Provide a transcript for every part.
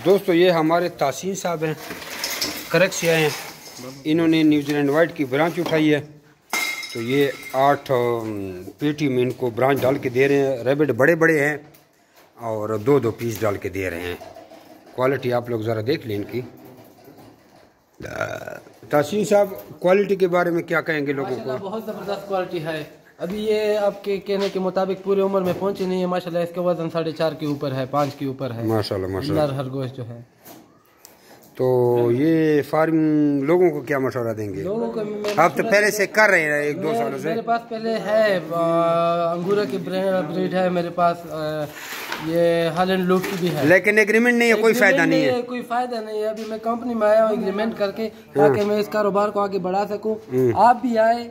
दोस्तों ये हमारे तासीन साहब हैं, करक से आए हैं। इन्होंने न्यूजीलैंड वाइट की ब्रांच उठाई है, तो ये 8 पेटी में इनको ब्रांच डाल के दे रहे हैं। रैबिट बड़े बड़े हैं और 2-2 पीस डाल के दे रहे हैं। क्वालिटी आप लोग ज़रा देख लें इनकी। तासीन साहब, क्वालिटी के बारे में क्या कहेंगे लोगों को? बहुत ज़बरदस्त क्वालिटी है। अभी ये आपके कहने के मुताबिक पूरी उम्र में पहुंची नहीं है माशाल्लाह। इसका वजन 4.5 के ऊपर है, 5 के ऊपर है माशाल्लाह माशाल्लाह। खरगोश जो है, तो ये फार्म लोगों को क्या मशवरा देंगे? लोगों को आप तो पहले से कर रहे हैं 1-2 सालों से। मेरे पास पहले है अंगूरा की ब्रीड है मेरे पास, ये हॉलैंड लूप की भी है, लेकिन एग्रीमेंट नहीं है, कोई फायदा नहीं है। कोई फायदा नहीं है। अभी मैं कंपनी में आया हूँ एग्रीमेंट करके, ताकि मैं इस कारोबार को आगे बढ़ा सकूँ। आप भी आए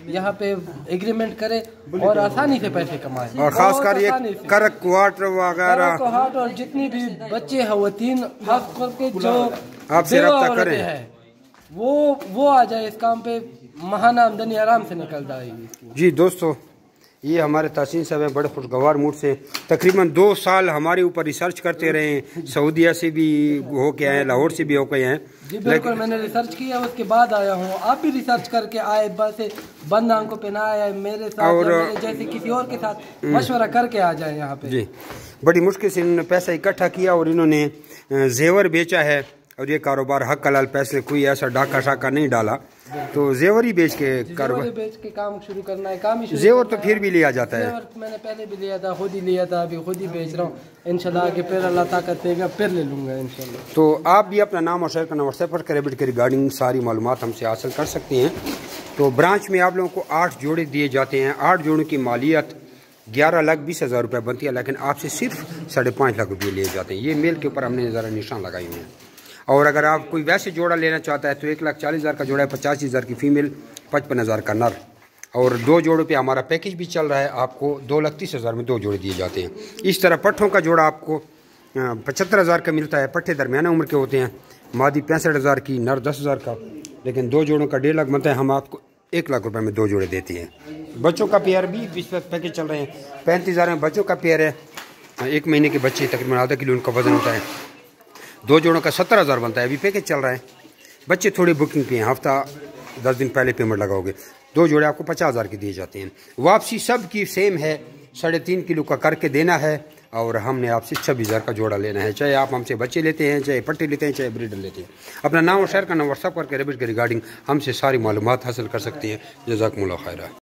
यहाँ पे एग्रीमेंट करें और आसानी से पैसे कमाएं। और खासकर ये करक क्वार्टर वगैरह और जितनी भी बच्चे हैं वो 3 खास करके जो आपसे रब्ता करें है वो आ जाए इस काम पे, महाना आमदनी आराम से निकल जाएगी। जी दोस्तों, ये हमारे तासीन साहब हैं, बड़े खुशगवार मूड से। तकरीबन 2 साल हमारे ऊपर रिसर्च करते रहे हैं। सऊदीया से भी होके आए, लाहौर से भी होके आए। जी बिल्कुल, मैंने रिसर्च किया, उसके बाद आया हूँ। आप भी रिसर्च करके आए, बस बंद आंखों पे ना आए मेरे साथ और मेरे जैसे किसी और के साथ मशवरा करके आ जाए यहाँ पे। जी, बड़ी मुश्किल से इन्होंने पैसा इकट्ठा किया और इन्होंने जेवर बेचा है। और ये कारोबार हक हलाल पैसे, कोई ऐसा डाका शाका नहीं डाला, तो जेवर ही बेच के कारोबार, बेच के काम शुरू करना है। काम ही जेवर तो फिर भी लिया जाता है। मैंने पहले भी लिया था, खुद ही लिया था, अभी खुद ही बेच रहा हूँ। इंशाल्लाह आगे फिर अल्लाह ताकत देगा, फिर ले लूँगा इंशाल्लाह। तो आप भी अपना नाम और शहर का व्हाट्सएप पर रैबिट के रिगार्डिंग सारी मालूमात हमसे हासिल कर सकते हैं। तो ब्रांच में आप लोगों को 8 जोड़े दिए जाते हैं। 8 जोड़ों की मालियत 11,20,000 रुपये बनती है, लेकिन आपसे सिर्फ 5.5 लाख रुपये लिए जाते हैं। ये मेल के ऊपर हमने ज़रा निशान लगाए हुए हैं। और अगर आप कोई वैसे जोड़ा लेना चाहता है तो 1,40,000 का जोड़ा है, 85,000 की फ़ीमेल, 55,000 का नर। और 2 जोड़ों पे हमारा पैकेज भी चल रहा है। आपको 2,30,000 में 2 जोड़े दिए जाते हैं। इस तरह पट्ठों का जोड़ा आपको 75,000 का मिलता है। पट्ठे दरमियाना उम्र के होते हैं। मादी 65,000 की, नर 10,000 का, लेकिन 2 जोड़ों का 1.5 लाख बनता है। हम आपको 1 लाख रुपये में 2 जोड़े देते हैं। बच्चों का पेयर भी इस वक्त पैकेज चल रहे हैं। 35,000 में बच्चों का पेयर है। 1 महीने के बच्चे, तकरीबन आधा किलो उनका वजन होता है। 2 जोड़ों का 17,000 बनता है। अभी पैकेज चल रहा है। बच्चे थोड़ी बुकिंग पे हैं, हफ्ता 10 दिन पहले पेमेंट लगाओगे। 2 जोड़े आपको 50,000 के दिए जाते हैं। वापसी सब की सेम है, 3.5 किलो का करके देना है। और हमने आपसे 26,000 का जोड़ा लेना है, चाहे आप हमसे बच्चे लेते हैं, चाहे पट्टे लेते हैं, चाहे ब्रीडर लेते हैं। अपना नाम और शहर का नाम व्हाट्सएप करके रैबिट के रिगार्डिंग हमसे सारी मालूमात हासिल कर सकते हैं। जज़ाकुमुल्लाह खैरा।